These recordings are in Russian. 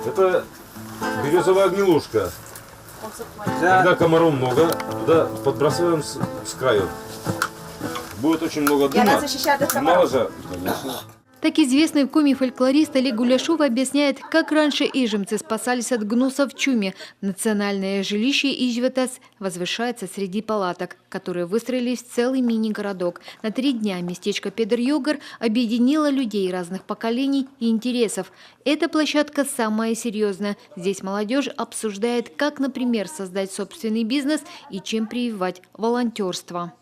Это березовая гнилушка. Когда комаров много, туда подбрасываем с краю. Будет очень много дыма. Мало же, конечно. Так известный в Коми фольклорист Олег Гуляшов объясняет, как раньше ижемцы спасались от гнуса в чуме. Национальное жилище Ижветас возвышается среди палаток, которые выстроились в целый мини-городок. На 3 дня местечко Педер-Йогар объединило людей разных поколений и интересов. Эта площадка самая серьезная. Здесь молодежь обсуждает, как, например, создать собственный бизнес и чем прививать волонтерство.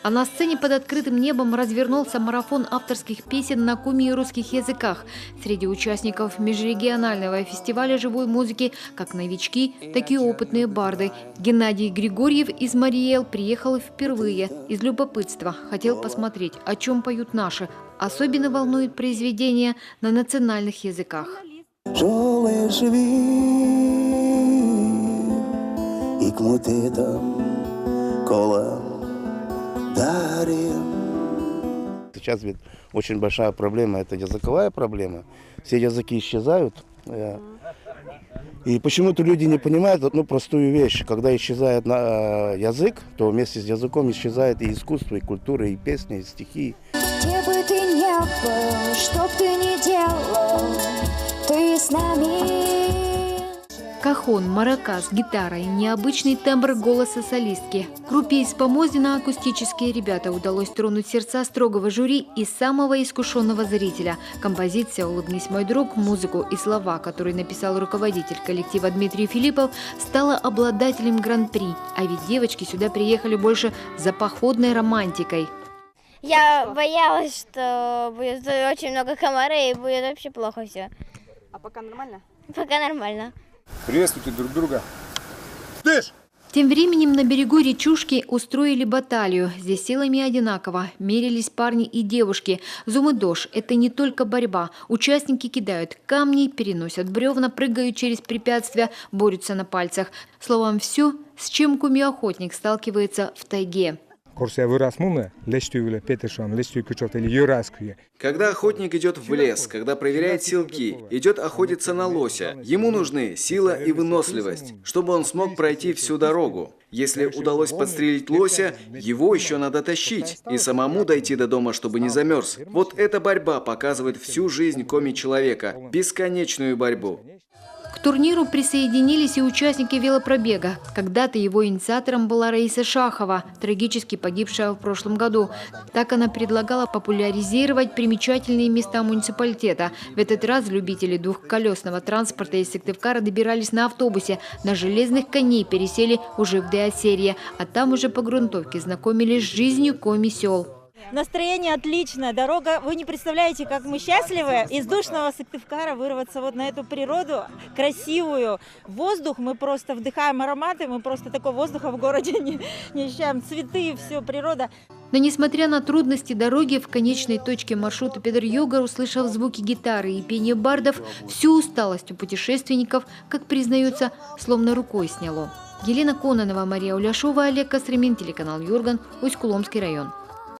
А на сцене под открытым небом развернулся марафон авторских песен на коми и русских языках. Среди участников межрегионального фестиваля живой музыки как новички, так и опытные барды. Геннадий Григорьев из Мариэл приехал впервые. Из любопытства хотел посмотреть, о чем поют наши. Особенно волнует произведения на национальных языках. Сейчас ведь очень большая проблема, это языковая проблема. Все языки исчезают. И почему-то люди не понимают одну простую вещь. Когда исчезает язык, то вместе с языком исчезает и искусство, и культура, и песни, и стихи. Где бы ты ни был, что б ты ни делал, ты с нами. Кахон, маракас, гитара и необычный тембр голоса солистки. Группе из Помоздина акустические ребята удалось тронуть сердца строгого жюри и самого искушенного зрителя. Композиция «Улыбнись, мой друг», музыку и слова, которые написал руководитель коллектива Дмитрий Филиппов, стала обладателем гран-при. А ведь девочки сюда приехали больше за походной романтикой. Я боялась, что будет очень много комарей и будет вообще плохо все. А пока нормально? Пока нормально. Приветствуйте друг друга. Тем временем на берегу речушки устроили баталию. Здесь силами одинаково. Мерились парни и девушки. Зум-и-дош – это не только борьба. Участники кидают камни, переносят бревна, прыгают через препятствия, борются на пальцах. Словом, все, с чем коми-охотник сталкивается в тайге. Когда охотник идет в лес, когда проверяет силки, идет охотиться на лося, ему нужны сила и выносливость, чтобы он смог пройти всю дорогу. Если удалось подстрелить лося, его еще надо тащить и самому дойти до дома, чтобы не замерз. Вот эта борьба показывает всю жизнь коми-человека, бесконечную борьбу. К турниру присоединились и участники велопробега. Когда-то его инициатором была Раиса Шахова, трагически погибшая в прошлом году. Так она предлагала популяризировать примечательные места муниципалитета. В этот раз любители двухколесного транспорта из Сыктывкара добирались на автобусе. На железных коней пересели уже в Деосерье, а там уже по грунтовке знакомились с жизнью коми-сел. Настроение отличное, дорога, вы не представляете, как мы счастливы из душного Сыктывкара вырваться вот на эту природу красивую. Воздух, мы просто вдыхаем ароматы, мы просто такого воздуха в городе не ощущаем, цветы, все, природа. Но несмотря на трудности дороги, в конечной точке маршрута Педер-Йогар, услышав звуки гитары и пение бардов, всю усталость у путешественников, как признаются, словно рукой сняло. Елена Кононова, Мария Уляшова, Олег Костромин, телеканал Юрган, Усть-Куломский район.